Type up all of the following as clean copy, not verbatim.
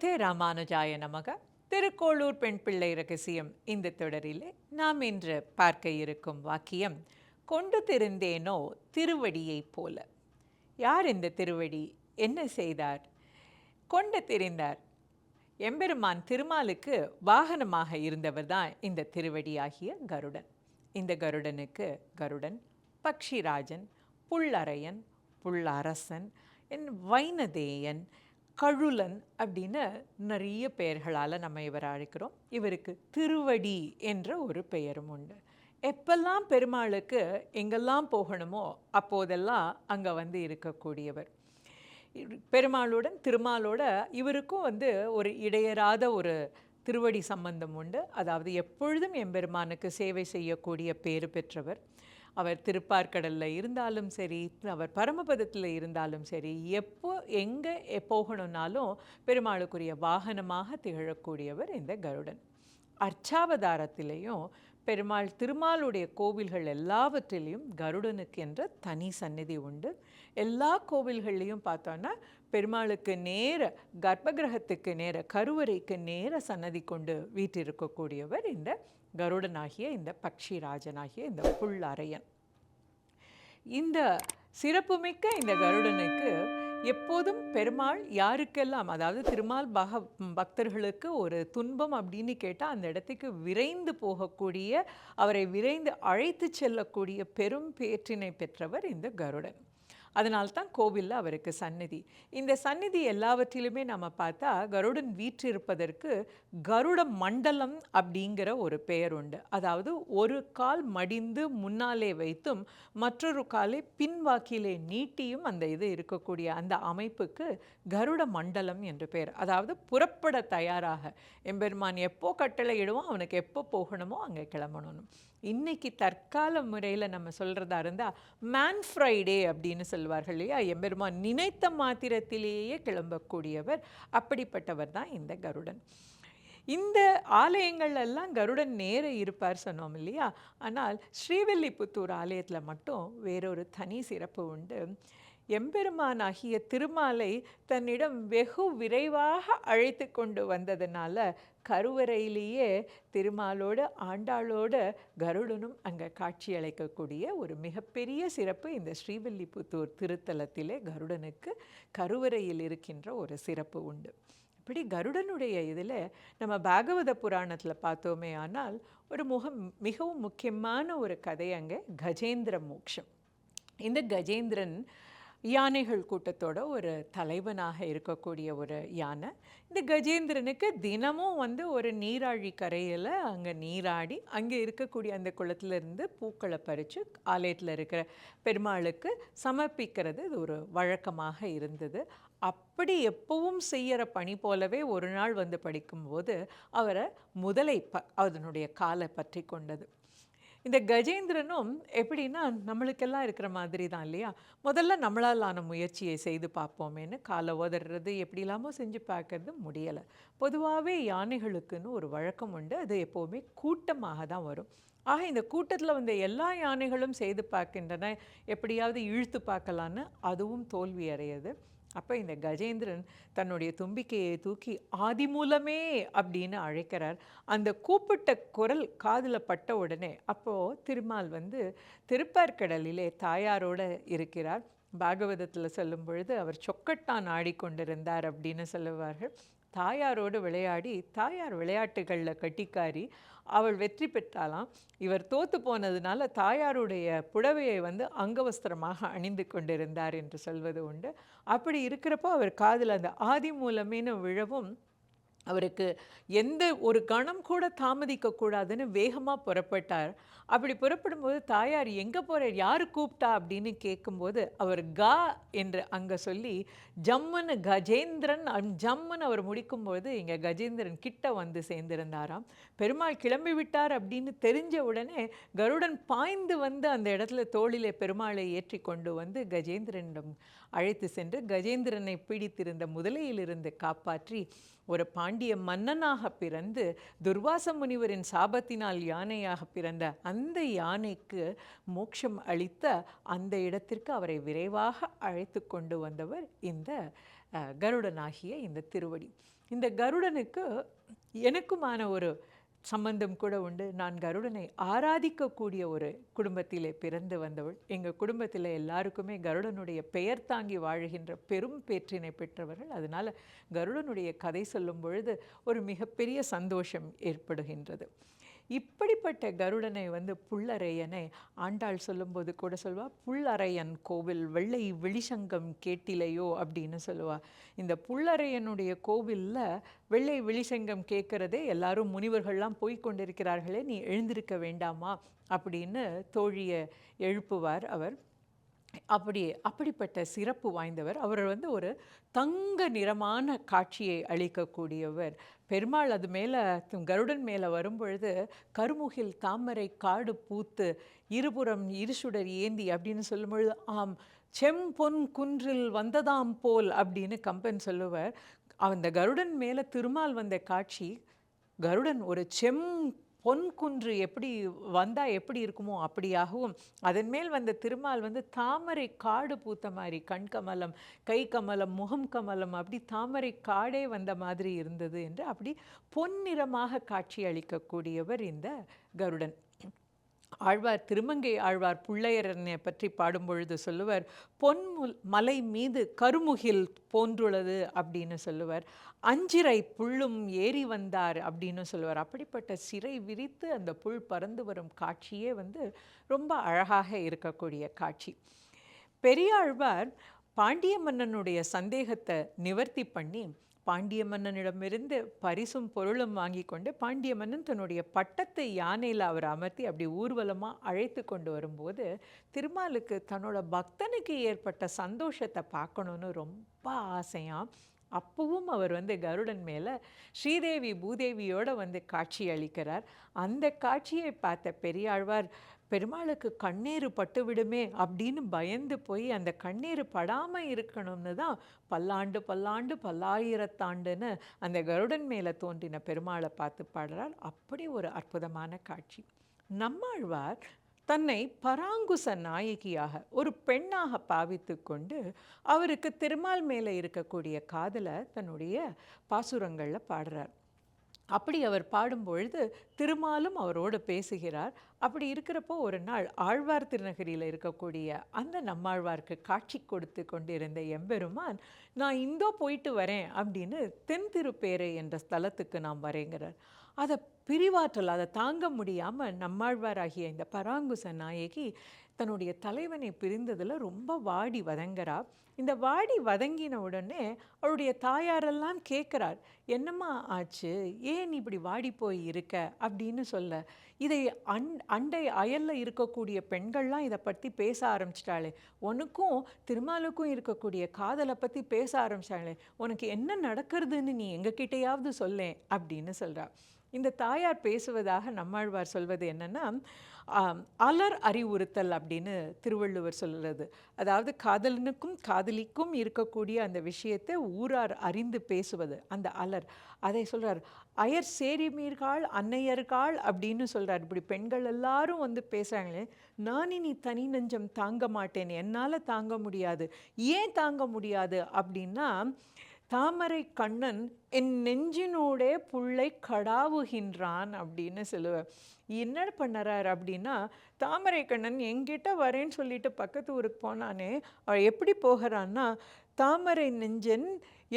ஸ்ரீமதே ராமானுஜாய நமக. திருக்கோளூர் பெண் பிள்ளை ரகசியம் இந்த தொடரிலே நாம் இன்று பார்க்க இருக்கும் வாக்கியம், கொண்டு திருந்தேனோ திருவடியைப் போல. யார் இந்த திருவடி? என்ன செய்தார்? கொண்டு திரிந்தார். எம்பெருமான் திருமாலுக்கு வாகனமாக இருந்தவர் தான் இந்த திருவடியாகிய கருடன். இந்த கருடனுக்கு கருடன், பக்ஷிராஜன், புல்லரையன், புல்லரசன், வைனதேயன், கழுலன் அப்படின்னு நிறைய பெயர்களால் நம்ம இவரை அழைக்கிறோம். இவருக்கு திருவடி என்ற ஒரு பெயரும் உண்டு. எப்பெல்லாம் பெருமாளுக்கு எங்கெல்லாம் போகணுமோ அப்போதெல்லாம் அங்கே இருக்கக்கூடியவர். பெருமாளுடன் திருமாலோட இவருக்கும் ஒரு இடையராத ஒரு திருவடி சம்பந்தம் உண்டு. அதாவது எப்பொழுதும் எம்பெருமானுக்கு சேவை செய்யக்கூடிய பேறு பெற்றவர். அவர் திருப்பார்கடலில் இருந்தாலும் சரி, அவர் பரமபதத்தில் இருந்தாலும் சரி, எப்போ எங்கே போகணுன்னாலும் பெருமாளுக்குரிய வாகனமாக திகழக்கூடியவர் இந்த கருடன். அர்ச்சாவதாரத்திலையும் பெருமாள் திருமாலுடைய கோவில்கள் எல்லாவற்றிலையும் கருடனுக்கு என்ற தனி சந்நிதி உண்டு. எல்லா கோவில்கள்லையும் பார்த்தோன்னா பெருமாளுக்கு நேர கர்ப்பகிரகத்துக்கு நேர கருவறைக்கு நேர சன்னதி கொண்டு வீற்றிருக்கக்கூடியவர் இந்த கருடனாகிய இந்த பக்ஷிராஜனாகிய இந்த புல்லரையன். இந்த சிறப்புமிக்க இந்த கருடனுக்கு எப்போதும் பெருமாள் யாருக்கெல்லாம், அதாவது திருமால் பக்தர்களுக்கு ஒரு துன்பம் அப்படின்னு கேட்டால் அந்த இடத்துக்கு விரைந்து போகக்கூடிய, அவரை விரைந்து அழைத்து செல்லக்கூடிய பெரும் பேற்றினை பெற்றவர் இந்த கருடன். அதனால்தான் கோவிலில் அவருக்கு சந்நிதி. இந்த சந்நிதி எல்லாவற்றிலுமே நம்ம பார்த்தா கருடன் வீற்றிருப்பதற்கு கருட மண்டலம் அப்படிங்கிற ஒரு பெயர் உண்டு. அதாவது ஒரு கால் மடிந்து முன்னாலே வைத்தும் மற்றொரு காலை பின்வாக்கிலே நீட்டியும் அந்த இருக்கக்கூடிய அந்த அமைப்புக்கு கருட மண்டலம் என்று பெயர். அதாவது புறப்பட தயாராக எம்பெருமான் எப்போ கட்டளை இடுவோம், அவனுக்கு எப்போ போகணுமோ அங்கே கிளம்பணும். இன்னைக்கு தற்கால முறையில் நம்ம சொல்கிறதா இருந்தால் மேன் ஃப்ரைடே அப்படின்னு சொல்வார்கள் இல்லையா? எம்பெருமான் நினைத்த மாத்திரத்திலேயே கிளம்பக்கூடியவர். அப்படிப்பட்டவர் தான் இந்த கருடன். இந்த ஆலயங்கள்லாம் கருடன் நேர இருப்பார் சொன்னோம் இல்லையா? ஆனால் ஸ்ரீவில்லிபுத்தூர் ஆலயத்தில் மட்டும் வேறொரு தனி சிறப்பு உண்டு. எம்பெருமானாகிய திருமாலை தன்னிடம் வெகு விரைவாக அழைத்து கொண்டு வந்ததுனால கருவறையிலேயே திருமாலோடு ஆண்டாளோட கருடனும் அங்கே காட்சி அளிக்கக்கூடிய ஒரு மிகப்பெரிய சிறப்பு இந்த ஸ்ரீவில்லிபுத்தூர் திருத்தலத்திலே கருடனுக்கு கருவறையில் இருக்கின்ற ஒரு சிறப்பு உண்டு. இப்படி கருடனுடைய இதில் நம்ம பாகவத புராணத்தில் பார்த்தோமே ஆனால் ஒரு மிகவும் முக்கியமான ஒரு கதை அங்கே கஜேந்திர மோட்சம். இந்த கஜேந்திரன் யானைகள் கூட்டத்தோட ஒரு தலைவனாக இருக்கக்கூடிய ஒரு யானை. இந்த கஜேந்திரனுக்கு தினமும் ஒரு நீராழி கரையில் அங்கே நீராடி அங்கே இருக்கக்கூடிய அந்த குளத்திலிருந்து பூக்களை பறித்து ஆலயத்தில் இருக்கிற பெருமாளுக்கு சமர்ப்பிக்கிறது இது ஒரு வழக்கமாக இருந்தது. அப்படி எப்பவும் செய்கிற பணி போலவே ஒரு நாள் படிக்கும்போது அவரை முதலை அதனுடைய காலை பற்றி கொண்டது. இந்த கஜேந்திரனும் எப்படின்னா நம்மளுக்கெல்லாம் இருக்கிற மாதிரி தான் இல்லையா? முதல்ல நம்மளால் ஆன முயற்சியை செய்து பார்ப்போமேன்னு காலை உதறது எப்படி இல்லாமல் செஞ்சு பார்க்கறது முடியலை. பொதுவாகவே யானைகளுக்குன்னு ஒரு வழக்கம் உண்டு. அது எப்போவுமே கூட்டமாக தான் வரும். ஆக இந்த கூட்டத்தில் எல்லா யானைகளும் செய்து பார்க்கின்றன, எப்படியாவது இழுத்து பார்க்கலான்னு அதுவும் தோல்வி அடையுது. அப்போ இந்த கஜேந்திரன் தன்னுடைய தும்பிக்கையை தூக்கி ஆதிமூலமே அப்படின்னு அழைக்கிறார். அந்த கூப்பிட்ட குரல் காதில் பட்ட உடனே அப்போது திருமால் திருப்பார்கடலிலே தாயாரோடு இருக்கிறார். பாகவதத்தில் சொல்லும் பொழுது அவர் சொக்கட்டான் ஆடிக்கொண்டிருந்தார் அப்படின்னு சொல்லுவார்கள். தாயாரோடு விளையாடி, தாயார் விளையாட்டுகளில் கட்டிக்காரி, அவள் வெற்றி பெற்றாலாம். இவர் தோற்று போனதுனால தாயாருடைய புடவையை அங்கவஸ்திரமாக அணிந்து கொண்டிருந்தார் என்று சொல்வது உண்டு. அப்படி இருக்கிறப்போ அவர் காதில் அந்த ஆதி மூலமேனு விழவும் அவருக்கு எந்த ஒரு கணம் கூட தாமதிக்கக்கூடாதுன்னு வேகமாக புறப்பட்டார். அப்படி புறப்படும்போது தாயார் எங்கே போகிறார், யார் கூப்பிட்டா அப்படின்னு கேட்கும்போது அவர் கா என்று அங்கே சொல்லி ஜம்முன்னு கஜேந்திரன் ஜம்முன்னு அவர் முடிக்கும்போது இங்கே கஜேந்திரன் கிட்ட சேர்ந்திருந்தாராம். பெருமாள் கிளம்பி விட்டார் அப்படின்னு தெரிஞ்ச உடனே கருடன் பாய்ந்து அந்த இடத்துல தோளிலே பெருமாளை ஏற்றி கொண்டு கஜேந்திரனிடம் அழைத்து சென்று கஜேந்திரனை பிடித்திருந்த முதலையிலிருந்து காப்பாற்றி ஒரு பாண்டிய மன்னனாக பிறந்து துர்வாச முனிவரின் சாபத்தினால் யானையாக பிறந்த அந்த யானைக்கு மோட்சம் அளித்த அந்த இடத்திற்கு அவரை விரைவாக அழைத்து கொண்டு வந்தவர் இந்த கருடனாகிய இந்த திருவடி. இந்த கருடனுக்கு எனக்குமான ஒரு சம்பந்தம் கூட உண்டு. நான் கருடனை ஆராதிக்கக்கூடிய ஒரு குடும்பத்திலே பிறந்து வந்தவள். எங்கள் குடும்பத்தில் எல்லாருக்குமே கருடனுடைய பெயர் தாங்கி வாழுகின்ற பெரும் பேற்றினை பெற்றவர்கள். அதனால் கருடனுடைய கதை சொல்லும் பொழுது ஒரு மிகப்பெரிய சந்தோஷம் ஏற்படுகின்றது. இப்படிப்பட்ட கருடனை புல்லரையனை ஆண்டாள் சொல்லும்போது கூட சொல்வா, புல்லரையன் கோவில் வெள்ளை வெளிசங்கம் கேட்டிலையோ அப்படின்னு சொல்லுவா. இந்த புல்லரையனுடைய கோவிலில் வெள்ளை வெளிசங்கம் கேட்குறதே எல்லாரும் முனிவர்கள்லாம் போய் கொண்டிருக்கிறார்களே, நீ எழுந்திருக்க வேண்டாமா அப்படின்னு தோழியை எழுப்புவார் அவர். அப்படிப்பட்ட சிறப்பு வாய்ந்தவர் அவர். ஒரு தங்க நிறமான காட்சியை அளிக்கக்கூடியவர் பெருமாள். அது மேலே கருடன் மேலே வரும்பொழுது கருமுகில் தாமரை காடு பூத்து இருபுறம் இருசுடர் ஏந்தி அப்படின்னு சொல்லும்பொழுது ஆம் செம்பொன் குன்றில் வந்ததாம் போல் அப்படின்னு கம்பன் சொல்லுவார். அந்த கருடன் மேலே திருமால் வந்த காட்சி, கருடன் ஒரு பொன் குன்று எப்படி வந்தால் எப்படி இருக்குமோ அப்படியாகவும், அதன் மேல் வந்த திருமால் தாமரை காடு பூத்த மாதிரி, கண் கமலம், கை கமலம், முகம் கமலம், அப்படி தாமரை காடே வந்த மாதிரி இருந்தது என்று அப்படி பொன்னிறமாக காட்சி அளிக்கக்கூடியவர் இந்த கருடன். ஆழ்வார் திருமங்கை ஆழ்வார் புள்ளையரனை பற்றி பாடும்பொழுது சொல்லுவார், மலை மீது கருமுகில் போன்றுள்ளது அப்படின்னு சொல்லுவார். அஞ்சிரை புல்லும் ஏறி வந்தார் அப்படின்னு சொல்லுவார். அப்படிப்பட்ட சிறை விரித்து அந்த புல் பறந்து வரும் காட்சியே ரொம்ப அழகாக இருக்கக்கூடிய காட்சி. பெரியாழ்வார் பாண்டிய மன்னனுடைய சந்தேகத்தை நிவர்த்தி பண்ணி பாண்டிய மன்னனிடமிருந்து பரிசும் பொருளும் வாங்கி கொண்டு பாண்டிய மன்னன் தன்னுடைய பட்டத்தை யானையில் அவர் அமர்த்தி அப்படி ஊர்வலமாக அழைத்து கொண்டு வரும்போது திருமாலுக்கு தன்னோட பக்தனுக்கு ஏற்பட்ட சந்தோஷத்தை பார்க்கணுன்னு ரொம்ப ஆசையாம். அப்பவும் அவர் கருடன் மேலே ஸ்ரீதேவி பூதேவியோடு காட்சி அளிக்கிறார். அந்த காட்சியை பார்த்த பெரியாழ்வார் பெருமாளுக்கு கண்ணீர் பட்டுவிடுமே அப்படின்னு பயந்து போய் அந்த கண்ணீர் படாமல் இருக்கணும்னு தான் பல்லாண்டு பல்லாண்டு பல்லாயிரத்தாண்டுன்னு அந்த கருடன் மேலே தோன்றின பெருமாளை பார்த்து பாடுறார். அப்படி ஒரு அற்புதமான காட்சி. நம்மாழ்வார் தன்னை பராங்குச நாயகியாக ஒரு பெண்ணாக பாவித்து கொண்டு அவருக்கு திருமால் மேலே இருக்கக்கூடிய காதலை தன்னுடைய பாசுரங்களில் பாடுறார். அப்படி அவர் பாடும்பொழுது திருமாலும் அவரோடு பேசுகிறார். அப்படி இருக்கிறப்போ ஒரு நாள் ஆழ்வார் திருநகரியில் இருக்கக்கூடிய அந்த நம்மாழ்வார்க்கு காட்சி கொடுத்து கொண்டிருந்த எம்பெருமான், நான் இந்தோ போயிட்டு வரேன் அப்படின்னு தென்திருப்பேரை என்ற ஸ்தலத்துக்கு நாம் வரேங்கிறார். அதை பிரிவாற்றல், அதை தாங்க முடியாமல் நம்மாழ்வாராகிய இந்த பராங்குச நாயகி தன்னுடைய தலைவனை பிரிந்ததில் ரொம்ப வாடி வதங்கிறா. இந்த வாடி வதங்கின உடனே அவருடைய தாயாரெல்லாம் கேட்குறார், என்னம்மா ஆச்சு, ஏன் இப்படி வாடி போய் இருக்க அப்படின்னு சொல்ல. இதை அண்டை அயலில் இருக்கக்கூடிய பெண்கள்லாம் இதை பற்றி பேச ஆரம்பிச்சிட்டாளே, உனக்கும் திருமாலுக்கும் இருக்கக்கூடிய காதலை பற்றி பேச ஆரம்பிச்சிட்டாளே, உனக்கு என்ன நடக்கிறதுன்னு நீ எங்ககிட்டையாவது சொல்லேன் அப்படின்னு சொல்கிறா. இந்த தாயார் பேசுவதாக நம்மாழ்வார் சொல்வது என்னன்னா, அலர் அறிவுறுத்தல் அப்படின்னு திருவள்ளுவர் சொல்கிறது. அதாவது காதலனுக்கும் காதலிக்கும் இருக்கக்கூடிய அந்த விஷயத்தை ஊரார் அறிந்து பேசுவது, அந்த அலர், அதை சொல்கிறார். அயர் சேரிமீர்காள் அன்னையர்காள் அப்படின்னு சொல்கிறார். இப்படி பெண்கள் எல்லாரும் பேசுகிறாங்களே, நான் இனி தனி நெஞ்சம் தாங்க மாட்டேன், என்னால் தாங்க முடியாது. ஏன் தாங்க முடியாது அப்படின்னா, தாமரை கண்ணன் என் நெஞ்சினோடே புள்ளை கடாவுகின்றான் அப்படின்னு சொல்லுவார். என்ன பண்ணுறார் அப்படின்னா, தாமரை கண்ணன் என்கிட்ட வரேன்னு சொல்லிட்டு பக்கத்து ஊருக்கு போனானே, அவள் எப்படி போகிறான்னா, தாமரை நெஞ்சன்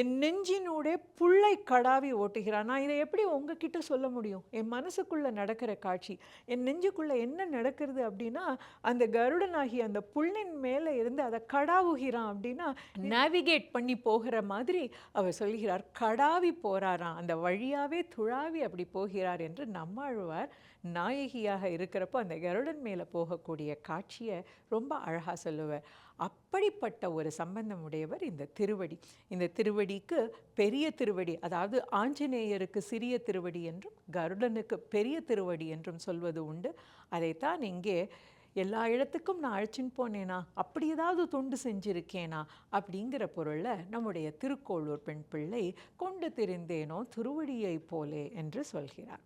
என் நெஞ்சினோடே புள்ளை கடாவி ஓட்டுகிறான். நான் இதை எப்படி உங்ககிட்ட சொல்ல முடியும்? என் மனசுக்குள்ளே நடக்கிற காட்சி, என் நெஞ்சுக்குள்ளே என்ன நடக்கிறது அப்படின்னா, அந்த கருடனாகி அந்த புல்லின் மேலே இருந்து அதை கடாவுகிறான் அப்படின்னா நேவிகேட் பண்ணி போகிற மாதிரி அவர் சொல்கிறார். கடாவி போகிறாராம், அந்த வழியாகவே துழாவி அப்படி போகிறார் என்று நம்மாழ்வார் நாயகியாக இருக்கிறப்போ அந்த கருடன் மேலே போகக்கூடிய காட்சியை ரொம்ப அழகாக சொல்லுவார். அப்படிப்பட்ட ஒரு சம்பந்தம் உடையவர் இந்த திருவடி. இந்த திருவடிக்கு பெரிய திருவடி, அதாவது ஆஞ்சநேயருக்கு சிறிய திருவடி என்றும் கருடனுக்கு பெரிய திருவடி என்றும் சொல்வது உண்டு. அதைத்தான் இங்கே எல்லா இடத்துக்கும் நான் அழைச்சின்னு போனேனா, அப்படி ஏதாவது தொண்டு செஞ்சிருக்கேனா அப்படிங்கிற பொருளில் நம்முடைய திருக்கோளூர் பெண் பிள்ளை கொண்டு திரிந்தேனோ திருவடியை போலே என்று சொல்கிறார்.